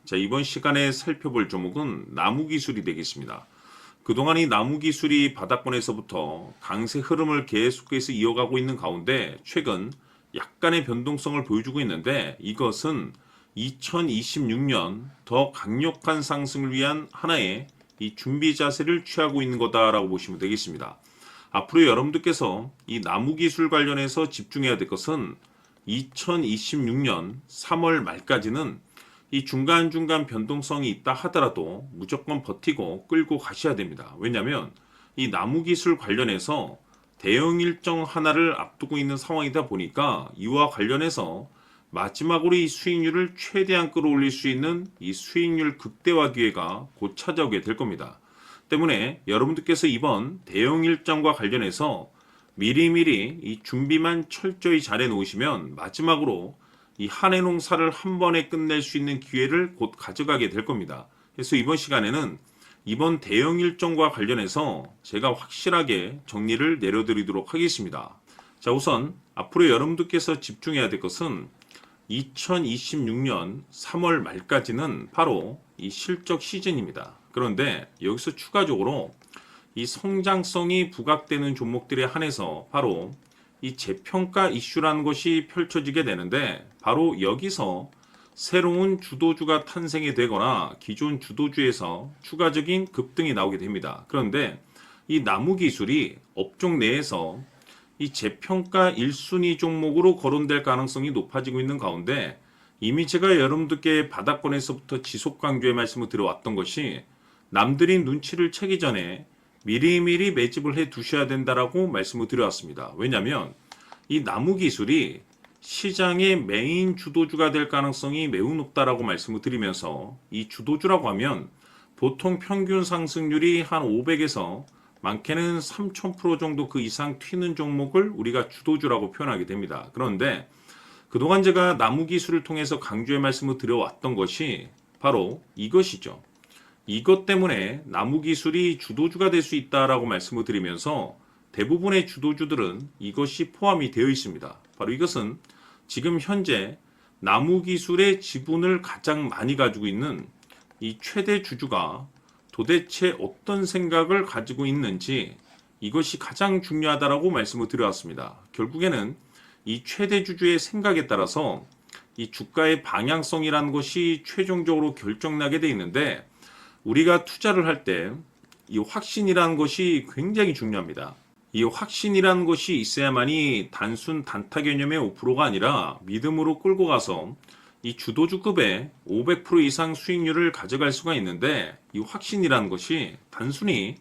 자, 이번 시간에 살펴볼 종목은 나무기술이 되겠습니다. 그동안 이 나무기술이 바닥권에서부터 강세 흐름을 계속해서 이어가고 있는 가운데 최근 약간의 변동성을 보여주고 있는데, 이것은 2026년 더 강력한 상승을 위한 하나의 이 준비 자세를 취하고 있는 거다라고 보시면 되겠습니다. 앞으로 여러분들께서 이 나무기술 관련해서 집중해야 될 것은 2026년 3월 말까지는 이 중간중간 변동성이 있다 하더라도 무조건 버티고 끌고 가셔야 됩니다. 왜냐하면 이 나무기술 관련해서 대응 일정 하나를 앞두고 있는 상황이다 보니까 이와 관련해서 마지막으로 이 수익률을 최대한 끌어올릴 수 있는 이 수익률 극대화 기회가 곧 찾아오게 될 겁니다. 때문에 여러분들께서 이번 대응 일정과 관련해서 미리미리 이 준비만 철저히 잘해 놓으시면 마지막으로 이 한 해 농사를 한 번에 끝낼 수 있는 기회를 곧 가져가게 될 겁니다. 그래서 이번 시간에는 이번 대응 일정과 관련해서 제가 확실하게 정리를 내려드리도록 하겠습니다. 자, 우선 앞으로 여러분들께서 집중해야 될 것은 2026년 3월 말까지는 바로 이 실적 시즌입니다. 그런데 여기서 추가적으로 이 성장성이 부각되는 종목들에 한해서 바로 이 재평가 이슈라는 것이 펼쳐지게 되는데, 바로 여기서 새로운 주도주가 탄생이 되거나 기존 주도주에서 추가적인 급등이 나오게 됩니다. 그런데 이 나무기술이 업종 내에서 이 재평가 1순위 종목으로 거론될 가능성이 높아지고 있는 가운데, 이미 제가 여러분들께 바닥권에서부터 지속 강조의 말씀을 드려왔던 것이 남들이 눈치를 채기 전에 미리미리 매집을 해 두셔야 된다라고 말씀을 드려왔습니다. 왜냐하면 이 나무기술이 시장의 메인 주도주가 될 가능성이 매우 높다라고 말씀을 드리면서, 이 주도주라고 하면 보통 평균 상승률이 한 500에서 많게는 3000% 정도 그 이상 튀는 종목을 우리가 주도주라고 표현하게 됩니다. 그런데 그동안 제가 나무기술을 통해서 강조의 말씀을 드려왔던 것이 바로 이것이죠. 이것 때문에 나무기술이 주도주가 될 수 있다라고 말씀을 드리면서 대부분의 주도주들은 이것이 포함이 되어 있습니다. 바로 이것은 지금 현재 나무기술의 지분을 가장 많이 가지고 있는 이 최대 주주가 도대체 어떤 생각을 가지고 있는지, 이것이 가장 중요하다라고 말씀을 드려왔습니다. 결국에는 이 최대 주주의 생각에 따라서 이 주가의 방향성이라는 것이 최종적으로 결정나게 돼 있는데, 우리가 투자를 할 때 이 확신이라는 것이 굉장히 중요합니다. 이 확신이라는 것이 있어야만이 단순 단타 개념의 5%가 아니라 믿음으로 끌고 가서 이 주도주급의 500% 이상 수익률을 가져갈 수가 있는데, 이 확신이라는 것이 단순히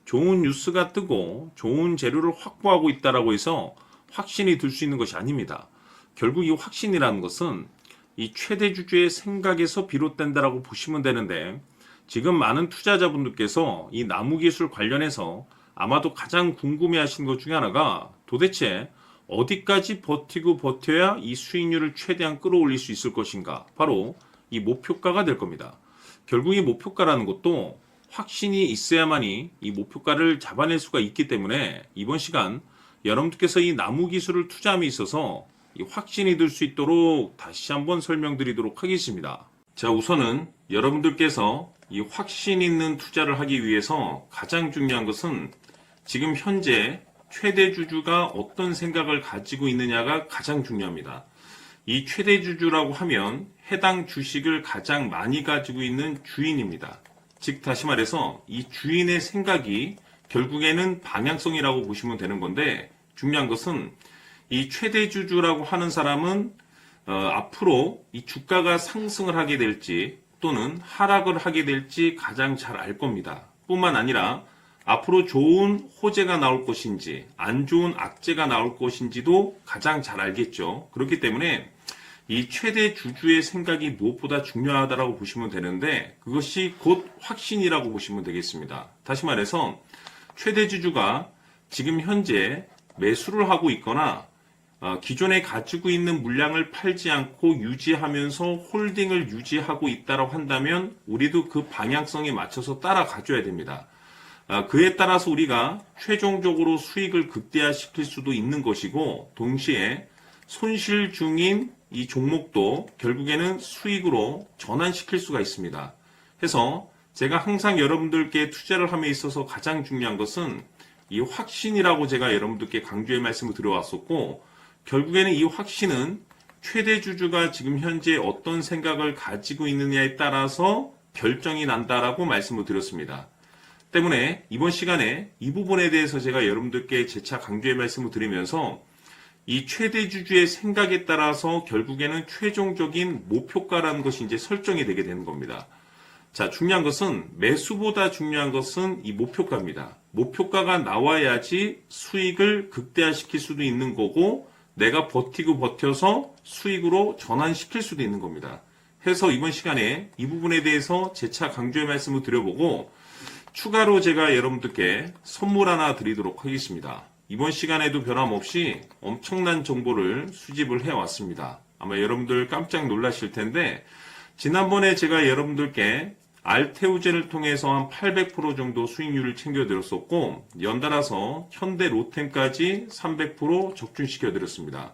좋은 뉴스가 뜨고 좋은 재료를 확보하고 있다라고 해서 확신이 들 수 있는 것이 아닙니다. 결국 이 확신이라는 것은 이 최대 주주의 생각에서 비롯된다라고 보시면 되는데, 지금 많은 투자자분들께서 이 나무기술 관련해서 아마도 가장 궁금해하시는 것 중에 하나가 도대체 어디까지 버티고 버텨야 이 수익률을 최대한 끌어올릴 수 있을 것인가, 바로 이 목표가가 될 겁니다. 결국 이 목표가라는 것도 확신이 있어야만이 이 목표가를 잡아낼 수가 있기 때문에 이번 시간 여러분들께서 이 나무기술을 투자함에 있어서 이 확신이 들 수 있도록 다시 한번 설명드리도록 하겠습니다. 자, 우선은 여러분들께서 이 확신 있는 투자를 하기 위해서 가장 중요한 것은 지금 현재 최대 주주가 어떤 생각을 가지고 있느냐가 가장 중요합니다. 이 최대 주주라고 하면 해당 주식을 가장 많이 가지고 있는 주인입니다. 즉 다시 말해서 이 주인의 생각이 결국에는 방향성이라고 보시면 되는 건데, 중요한 것은 이 최대 주주라고 하는 사람은 앞으로 이 주가가 상승을 하게 될지 또는 하락을 하게 될지 가장 잘 알 겁니다. 뿐만 아니라 앞으로 좋은 호재가 나올 것인지 안 좋은 악재가 나올 것인지도 가장 잘 알겠죠. 그렇기 때문에 이 최대 주주의 생각이 무엇보다 중요하다고 보시면 되는데, 그것이 곧 확신이라고 보시면 되겠습니다. 다시 말해서 최대 주주가 지금 현재 매수를 하고 있거나 기존에 가지고 있는 물량을 팔지 않고 유지하면서 홀딩을 유지하고 있다고 한다면 우리도 그 방향성에 맞춰서 따라가줘야 됩니다. 그에 따라서 우리가 최종적으로 수익을 극대화시킬 수도 있는 것이고, 동시에 손실 중인 이 종목도 결국에는 수익으로 전환시킬 수가 있습니다. 해서 제가 항상 여러분들께 투자를 함에 있어서 가장 중요한 것은 이 확신이라고 제가 여러분들께 강조의 말씀을 드려왔었고, 결국에는 이 확신은 최대 주주가 지금 현재 어떤 생각을 가지고 있느냐에 따라서 결정이 난다라고 말씀을 드렸습니다. 때문에 이번 시간에 이 부분에 대해서 제가 여러분들께 재차 강조의 말씀을 드리면서 이 최대 주주의 생각에 따라서 결국에는 최종적인 목표가라는 것이 이제 설정이 되게 되는 겁니다. 자, 중요한 것은 매수보다 중요한 것은 이 목표가입니다. 목표가가 나와야지 수익을 극대화시킬 수도 있는 거고 내가 버티고 버텨서 수익으로 전환시킬 수도 있는 겁니다. 해서 이번 시간에 이 부분에 대해서 재차 강조의 말씀을 드려보고 추가로 제가 여러분들께 선물 하나 드리도록 하겠습니다. 이번 시간에도 변함없이 엄청난 정보를 수집을 해왔습니다. 아마 여러분들 깜짝 놀라실 텐데 지난번에 제가 여러분들께 알테오젠을 통해서 한 800% 정도 수익률을 챙겨드렸었고 연달아서 현대 로템까지 300% 적중시켜드렸습니다.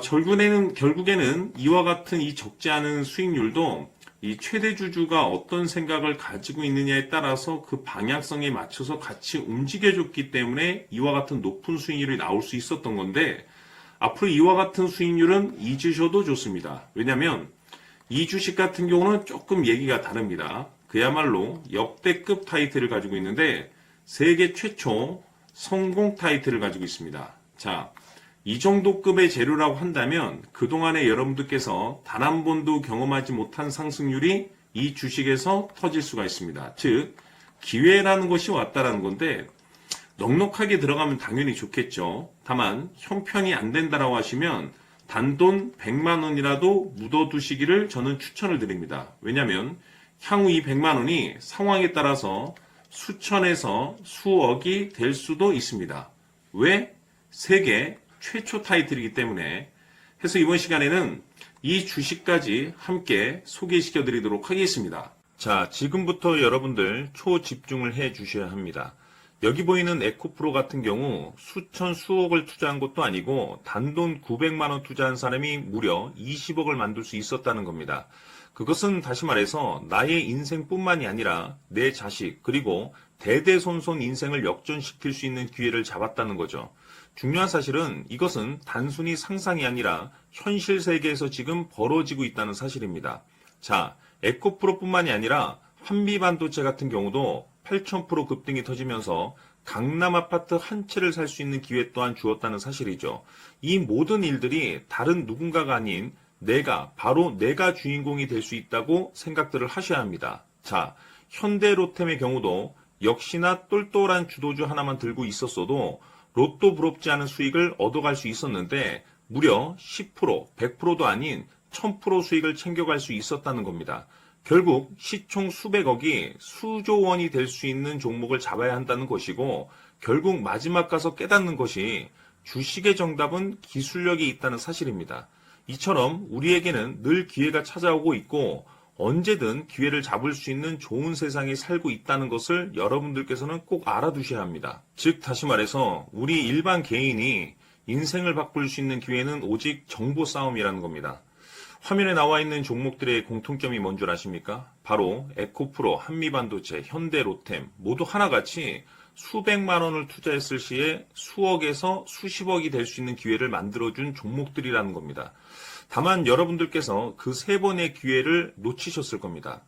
결국에는 이와 같은 이 적지 않은 수익률도 이 최대 주주가 어떤 생각을 가지고 있느냐에 따라서 그 방향성에 맞춰서 같이 움직여줬기 때문에 이와 같은 높은 수익률이 나올 수 있었던 건데 앞으로 이와 같은 수익률은 잊으셔도 좋습니다. 왜냐하면 이 주식 같은 경우는 조금 얘기가 다릅니다. 그야말로 역대급 타이틀을 가지고 있는데 세계 최초 성공 타이틀을 가지고 있습니다. 자, 이 정도 급의 재료라고 한다면 그동안에 여러분들께서 단 한 번도 경험하지 못한 상승률이 이 주식에서 터질 수가 있습니다. 즉 기회라는 것이 왔다라는 건데 넉넉하게 들어가면 당연히 좋겠죠. 다만 형편이 안 된다라고 하시면 단돈 100만 원이라도 묻어두시기를 저는 추천을 드립니다. 왜냐하면 향후 이 100만 원이 상황에 따라서 수천에서 수억이 될 수도 있습니다. 왜? 세계 최초 타이틀이기 때문에. 해서 이번 시간에는 이 주식까지 함께 소개시켜 드리도록 하겠습니다. 자, 지금부터 여러분들 초집중을 해 주셔야 합니다. 여기 보이는 에코프로 같은 경우 수천 수억을 투자한 것도 아니고 단돈 900만 원 투자한 사람이 무려 20억을 만들 수 있었다는 겁니다. 그것은 다시 말해서 나의 인생뿐만이 아니라 내 자식 그리고 대대손손 인생을 역전시킬 수 있는 기회를 잡았다는 거죠. 중요한 사실은 이것은 단순히 상상이 아니라 현실 세계에서 지금 벌어지고 있다는 사실입니다. 자, 에코프로뿐만이 아니라 한미반도체 같은 경우도 8,000% 급등이 터지면서 강남 아파트 한 채를 살 수 있는 기회 또한 주었다는 사실이죠. 이 모든 일들이 다른 누군가가 아닌 바로 내가 주인공이 될 수 있다고 생각들을 하셔야 합니다. 자, 현대로템의 경우도 역시나 똘똘한 주도주 하나만 들고 있었어도 로또 부럽지 않은 수익을 얻어갈 수 있었는데 무려 10%, 100%도 아닌 1000% 수익을 챙겨갈 수 있었다는 겁니다. 결국 시총 수백억이 수조 원이 될 수 있는 종목을 잡아야 한다는 것이고 결국 마지막 가서 깨닫는 것이 주식의 정답은 기술력이 있다는 사실입니다. 이처럼 우리에게는 늘 기회가 찾아오고 있고 언제든 기회를 잡을 수 있는 좋은 세상에 살고 있다는 것을 여러분들께서는 꼭 알아두셔야 합니다. 즉 다시 말해서 우리 일반 개인이 인생을 바꿀 수 있는 기회는 오직 정보 싸움이라는 겁니다. 화면에 나와 있는 종목들의 공통점이 뭔 줄 아십니까? 바로 에코프로, 한미반도체, 현대로템 모두 하나같이 수백만 원을 투자했을 시에 수억에서 수십억이 될 수 있는 기회를 만들어준 종목들이라는 겁니다. 다만 여러분들께서 그 세 번의 기회를 놓치셨을 겁니다.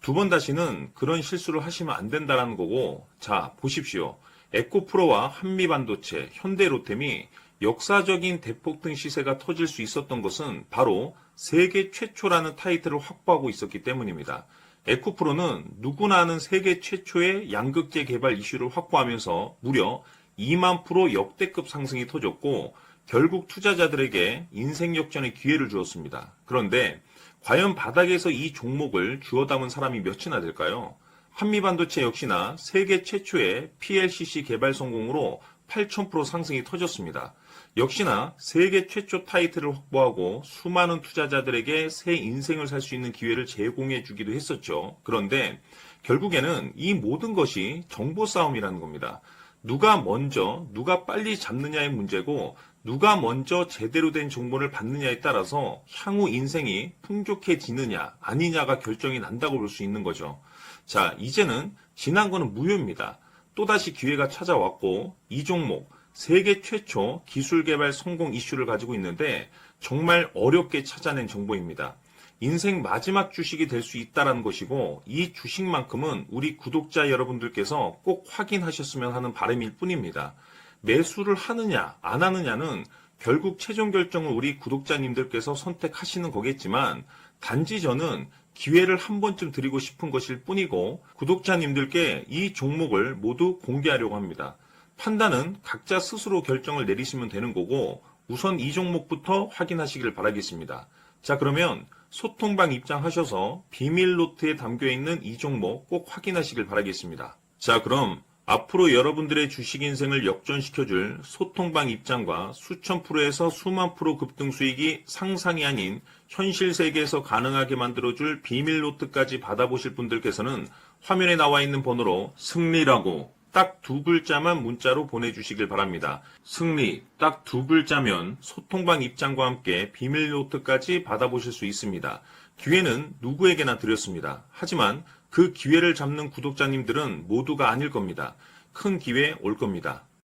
두 번 다시는 그런 실수를 하시면 안 된다는 거고, 자 보십시오. 에코프로와 한미반도체, 현대로템이 역사적인 대폭등 시세가 터질 수 있었던 것은 바로 세계 최초라는 타이틀을 확보하고 있었기 때문입니다. 에코프로는 누구나 아는 세계 최초의 양극재 개발 이슈를 확보하면서 무려 2만 프로 역대급 상승이 터졌고 결국 투자자들에게 인생 역전의 기회를 주었습니다. 그런데 과연 바닥에서 이 종목을 주워 담은 사람이 몇이나 될까요? 한미반도체 역시나 세계 최초의 PLCC 개발 성공으로 8,000% 상승이 터졌습니다. 역시나 세계 최초 타이틀을 확보하고 수많은 투자자들에게 새 인생을 살 수 있는 기회를 제공해 주기도 했었죠. 그런데 결국에는 이 모든 것이 정보 싸움이라는 겁니다. 누가 먼저, 누가 빨리 잡느냐의 문제고 누가 먼저 제대로 된 정보를 받느냐에 따라서 향후 인생이 풍족해지느냐 아니냐가 결정이 난다고 볼 수 있는 거죠. 자, 이제는 지난 거는 무효입니다. 또다시 기회가 찾아왔고 이 종목 세계 최초 기술 개발 성공 이슈를 가지고 있는데 정말 어렵게 찾아낸 정보입니다. 인생 마지막 주식이 될 수 있다는 것이고 이 주식만큼은 우리 구독자 여러분들께서 꼭 확인하셨으면 하는 바람일 뿐입니다. 매수를 하느냐 안 하느냐는 결국 최종 결정을 우리 구독자님들께서 선택하시는 거겠지만 단지 저는 기회를 한 번쯤 드리고 싶은 것일 뿐이고 구독자님들께 이 종목을 모두 공개하려고 합니다. 판단은 각자 스스로 결정을 내리시면 되는 거고 우선 이 종목부터 확인하시길 바라겠습니다. 자, 그러면 소통방 입장하셔서 비밀 노트에 담겨 있는 이 종목 꼭 확인하시길 바라겠습니다. 자, 그럼 앞으로 여러분들의 주식 인생을 역전시켜줄 소통방 입장과 수천 프로에서 수만 프로 급등 수익이 상상이 아닌 현실 세계에서 가능하게 만들어줄 비밀 노트까지 받아보실 분들께서는 화면에 나와 있는 번호로 승리라고 딱 2글자만 문자로 보내주시길 바랍니다. 승리 딱 2글자면 소통방 입장과 함께 비밀 노트까지 받아보실 수 있습니다. 기회는 누구에게나 드렸습니다. 하지만 그 기회를 잡는 구독자님들은 모두가 아닐 겁니다. 큰 기회 올 겁니다.